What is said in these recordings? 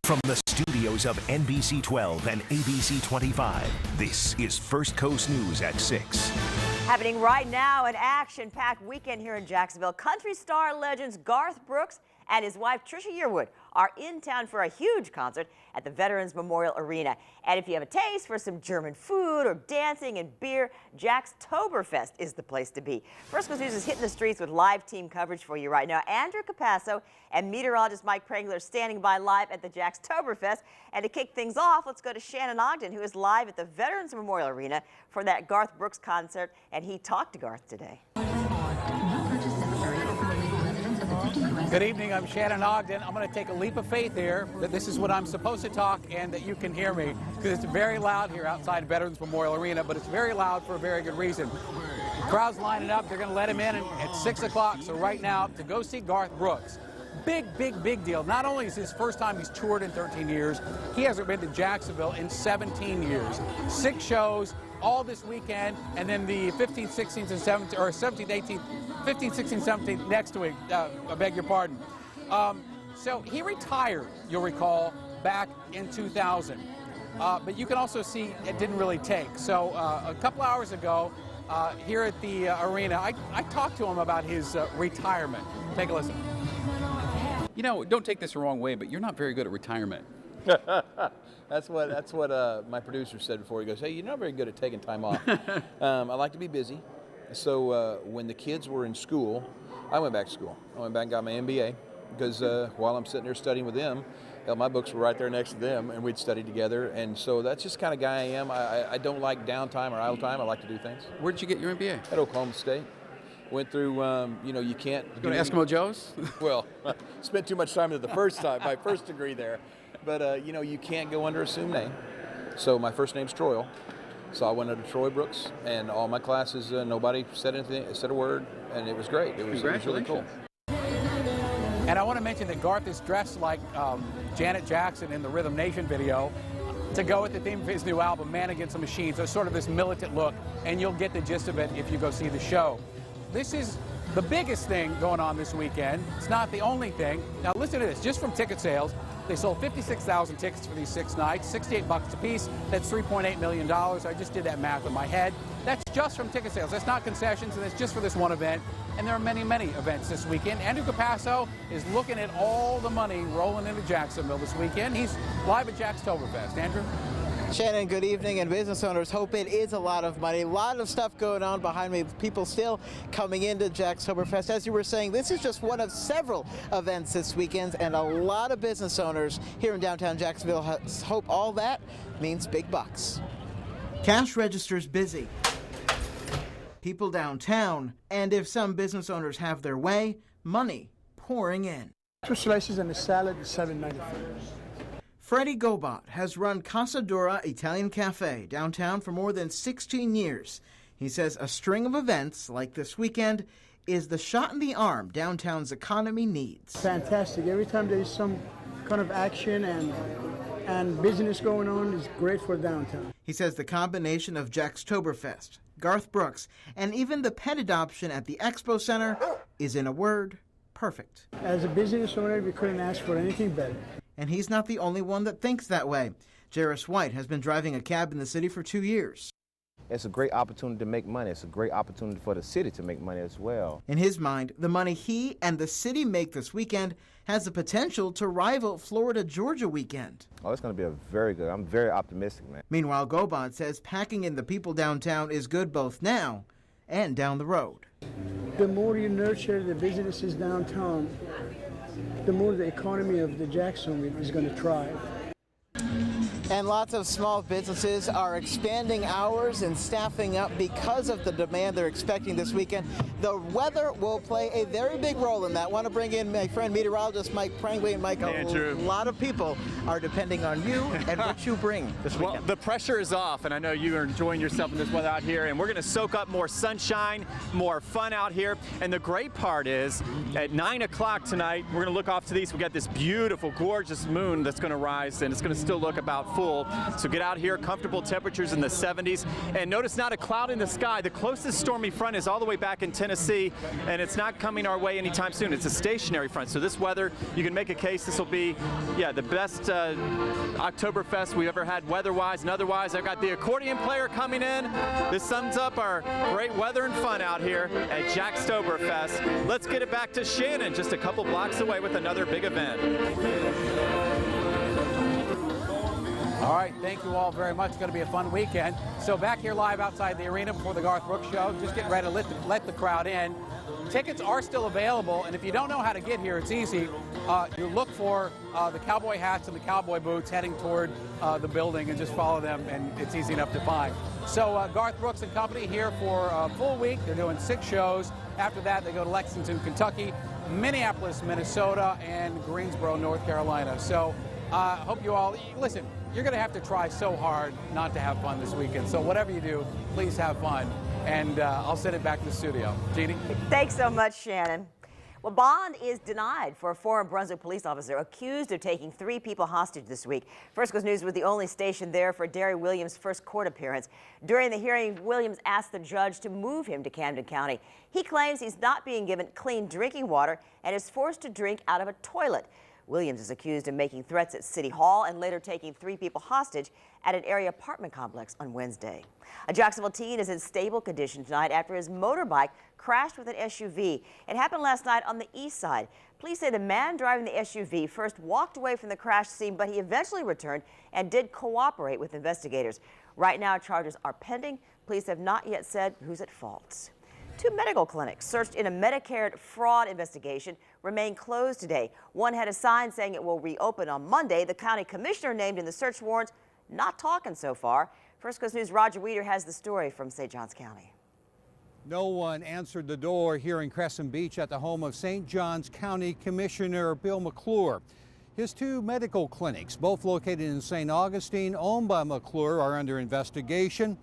From the studios of NBC 12 and ABC 25, this is First Coast News at 6. Happening right now, an action-packed weekend here in Jacksonville. Country star legends Garth Brooks and his wife Trisha Yearwood are in town for a huge concert at the Veterans Memorial Arena. And if you have a taste for some German food or dancing and beer, Jackstoberfest is the place to be. First Coast News is hitting the streets with live team coverage for you right now. Andrew Capasso and meteorologist Mike Prangler are standing by live at the Jackstoberfest. And to kick things off, let's go to Shannon Ogden, who is live at the Veterans Memorial Arena for that Garth Brooks concert. And he talked to Garth today. Good evening, I'm Shannon Ogden. I'm going to take a leap of faith here that this is what I'm supposed to talk and that you can hear me, because it's very loud here outside Veterans Memorial Arena, but it's very loud for a very good reason. The crowd's lining up. They're going to let him in at 6 o'clock. So right now, to go see Garth Brooks. Big deal. Not only is his first time he's toured in 13 years, he hasn't been to Jacksonville in 17 years. 6 shows all this weekend, and then the 15th, 16th, and 17th, or 17th, 18th, 15th, 16th, 17th next week. I beg your pardon. So he retired, you'll recall, back in 2000. But you can also see it didn't really take. So a couple hours ago, here at the arena, I talked to him about his retirement. Take a listen. You know, don't take this the wrong way, but you're not very good at retirement. That's what my producer said before. He goes, "Hey, you're not very good at taking time off." I like to be busy. So when the kids were in school, I went back to school. I went back and got my MBA because while I'm sitting there studying with them, my books were right there next to them, and we'd study together. And so that's just the kind of guy I am. I don't like downtime or idle time. I like to do things. Where did you get your MBA? At Oklahoma State. Went through, you can't... Go to Eskimo Joe's? Well, spent too much time at my first degree there. But, you can't go under assumed name. So my first name's Troyle. So I went under Troy Brooks, and all my classes, nobody said anything, said a word, and it was great. It was really cool. And I want to mention that Garth is dressed like Janet Jackson in the Rhythm Nation video to go with the theme of his new album, Man Against the Machine. So sort of this militant look, and you'll get the gist of it if you go see the show. This is the biggest thing going on this weekend. It's not the only thing. Now listen to this, just from ticket sales, they sold 56,000 tickets for these 6 nights, $68 a piece. That's $3.8 million. I just did that math in my head. That's just from ticket sales. That's not concessions, and it's just for this one event. And there are many events this weekend. Andrew Capasso is looking at all the money rolling into Jacksonville this weekend. He's live at Jackstoberfest. Andrew? Shannon, good evening, and business owners hope it is a lot of money. A lot of stuff going on behind me. People still coming into Jackstoberfest. As you were saying, this is just one of several events this weekend, and a lot of business owners here in downtown Jacksonville hope all that means big bucks. Cash registers busy. People downtown, and if some business owners have their way, money pouring in. 2 slices and a salad is $7.95. Freddie Gobot has run Casa Dura Italian Cafe downtown for more than 16 years. He says a string of events like this weekend is the shot in the arm downtown's economy needs. Fantastic. Every time there is some kind of action and business going on is great for downtown. He says the combination of Jackstoberfest, Garth Brooks, and even the pet adoption at the Expo Center is, in a word, perfect. As a business owner, we couldn't ask for anything better. And he's not the only one that thinks that way. Jairus White has been driving a cab in the city for 2 years. It's a great opportunity to make money. It's a great opportunity for the city to make money as well. In his mind, the money he and the city make this weekend has the potential to rival Florida-Georgia weekend. Oh, it's going to be I'm very optimistic, man. Meanwhile, Gobot says packing in the people downtown is good both now and down the road. The more you nurture the businesses downtown, the more the economy of the Jacksonville is going to thrive. And lots of small businesses are expanding hours and staffing up because of the demand they're expecting this weekend. The weather will play a very big role in that. I want to bring in my friend meteorologist Mike Prangler. And Mike, a lot of people are depending on you and what you bring this weekend. Well, the pressure is off, and I know you are enjoying yourself in this weather out here, and we're going to soak up more sunshine, more fun out here. And the great part is, at 9 o'clock tonight, we're going to look off to the east. We've got this beautiful, gorgeous moon that's going to rise, and it's going to still look about full. So get out here, comfortable temperatures in the 70s. And notice not a cloud in the sky. The closest stormy front is all the way back in Tennessee, and it's not coming our way anytime soon. It's a stationary front. So this weather, you can make a case this will be, the best Oktoberfest we've ever had weather-wise and otherwise. I've got the accordion player coming in. This sums up our great weather and fun out here at Jackstoberfest. Let's get it back to Shannon, just a couple blocks away with another big event. All right, thank you all very much. It's going to be a fun weekend. So back here live outside the arena before the Garth Brooks show, just getting ready to let the crowd in. Tickets are still available, and if you don't know how to get here, it's easy. You look for the cowboy hats and the cowboy boots heading toward the building, and just follow them, and it's easy enough to find. So Garth Brooks and company here for a full week. They're doing 6 shows. After that, they go to Lexington, Kentucky, Minneapolis, Minnesota, and Greensboro, North Carolina. So I hope you all, listen, you're going to have to try so hard not to have fun this weekend. So whatever you do, please have fun. And I'll send it back to the studio. Jeannie? Thanks so much, Shannon. Well, bond is denied for a former Brunswick police officer accused of taking 3 people hostage this week. First Coast News was the only station there for Derry Williams' first court appearance. During the hearing, Williams asked the judge to move him to Camden County. He claims he's not being given clean drinking water and is forced to drink out of a toilet. Williams is accused of making threats at City Hall and later taking 3 people hostage at an area apartment complex on Wednesday. A Jacksonville teen is in stable condition tonight after his motorbike crashed with an SUV. It happened last night on the east side. Police say the man driving the SUV first walked away from the crash scene, but he eventually returned and did cooperate with investigators. Right now, charges are pending. Police have not yet said who's at fault. 2 medical clinics searched in a Medicare fraud investigation remain closed today. One had a sign saying it will reopen on Monday. The county commissioner named in the search warrants not talking so far. First Coast News' Roger Weeder has the story from St. Johns County. No one answered the door here in Crescent Beach at the home of St. Johns County Commissioner Bill McClure. His 2 medical clinics, both located in St. Augustine, owned by McClure, are under investigation.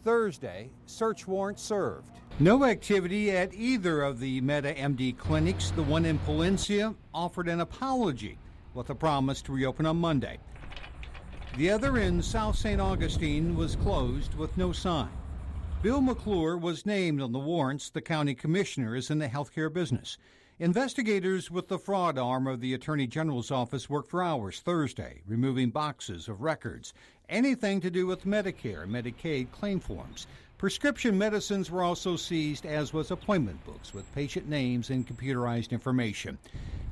Thursday, search warrant served. No activity at either of the Meta MD clinics. The one in Palencia offered an apology with a promise to reopen on Monday. The other in South St. Augustine was closed with no sign. Bill McClure was named on the warrants. The county commissioner is in the healthcare business. Investigators with the fraud arm of the Attorney General's office worked for hours Thursday, removing boxes of records, anything to do with Medicare and Medicaid claim forms. Prescription medicines were also seized, as was appointment books with patient names and computerized information.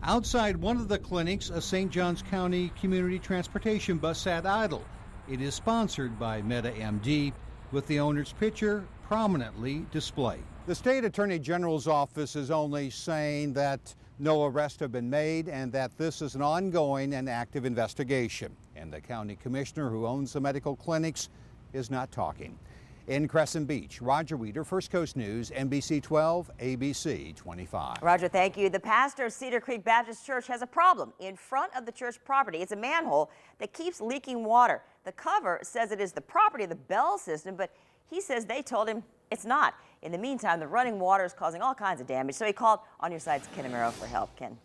Outside one of the clinics, a St. Johns County community transportation bus sat idle. It is sponsored by Meta MD, with the owner's picture prominently displayed. The state attorney general's office is only saying that no arrests have been made and that this is an ongoing and active investigation. And the county commissioner who owns the medical clinics is not talking. In Crescent Beach, Roger Weeder, First Coast News, NBC 12, ABC 25. Roger, thank you. The pastor of Cedar Creek Baptist Church has a problem in front of the church property. It's a manhole that keeps leaking water. The cover says it is the property of the Bell system, but he says they told him it's not. In the meantime, the running water is causing all kinds of damage, so he called On Your Side's Ken Amaro for help. Ken.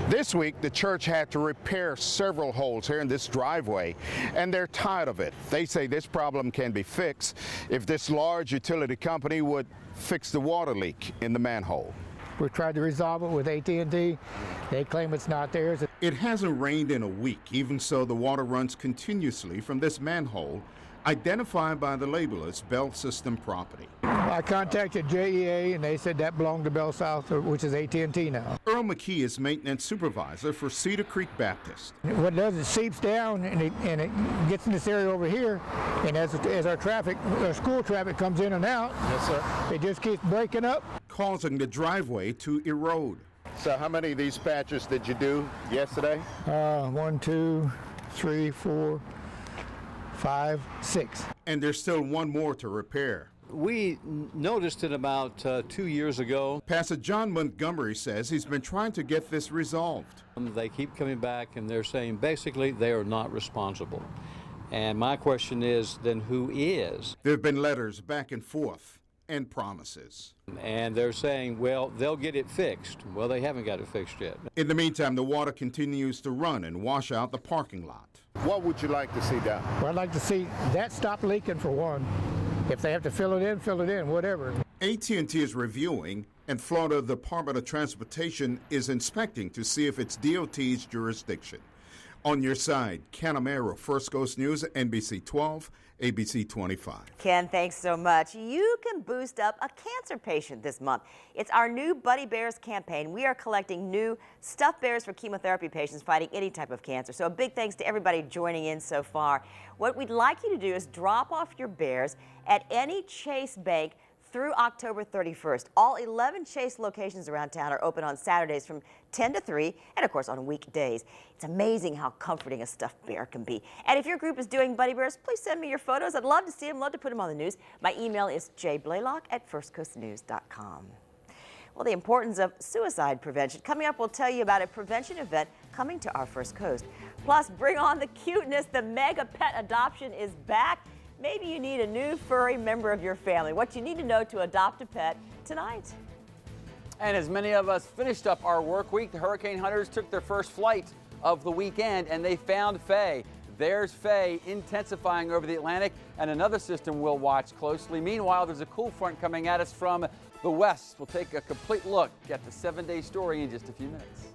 This week, the church had to repair several holes here in this driveway, and they're tired of it. They say this problem can be fixed if this large utility company would fix the water leak in the manhole. We tried to resolve it with AT&T. They claim it's not theirs. It hasn't rained in a week. Even so, the water runs continuously from this manhole, identified by the label as Bell System property. I contacted JEA, and they said that belonged to Bell South, which is AT&T now. Earl McKee is maintenance supervisor for Cedar Creek Baptist. What it does is it seeps down, and it gets in this area over here, and as our school traffic comes in and out, yes, sir, it just keeps breaking up, causing the driveway to erode. So how many of these patches did you do yesterday? 1, 2, 3, 4, 5, 6. And there's still one more to repair. We noticed it about 2 years ago. Pastor John Montgomery says he's been trying to get this resolved. They keep coming back and they're saying basically they are not responsible. And my question is, then who is? There have been letters back and forth and promises. And they're saying, well, they'll get it fixed. Well, they haven't got it fixed yet. In the meantime, the water continues to run and wash out the parking lot. What would you like to see done? Well, I'd like to see that stop leaking for one. If they have to fill it in, whatever. AT&T is reviewing, and Florida Department of Transportation is inspecting to see if it's DOT's jurisdiction. On your side, Ken Amaro, First Coast News, NBC 12, ABC 25. Ken, thanks so much. You can boost up a cancer patient this month. It's our new Buddy Bears campaign. We are collecting new stuffed bears for chemotherapy patients fighting any type of cancer. So a big thanks to everybody joining in so far. What we'd like you to do is drop off your bears at any Chase bank through October 31st. All 11 Chase locations around town are open on Saturdays from 10 to 3 and, of course, on weekdays. It's amazing how comforting a stuffed bear can be. And if your group is doing Buddy Bears, please send me your photos. I'd love to see them, love to put them on the news. My email is jblaylock@firstcoastnews.com. Well, the importance of suicide prevention. Coming up, we'll tell you about a prevention event coming to our First Coast. Plus, bring on the cuteness. The mega pet adoption is back. Maybe you need a new furry member of your family. What you need to know to adopt a pet tonight. And as many of us finished up our work week, the hurricane hunters took their first flight of the weekend and they found Faye. There's Faye intensifying over the Atlantic, and another system we'll watch closely. Meanwhile, there's a cool front coming at us from the west. We'll take a complete look at the 7-day story in just a few minutes.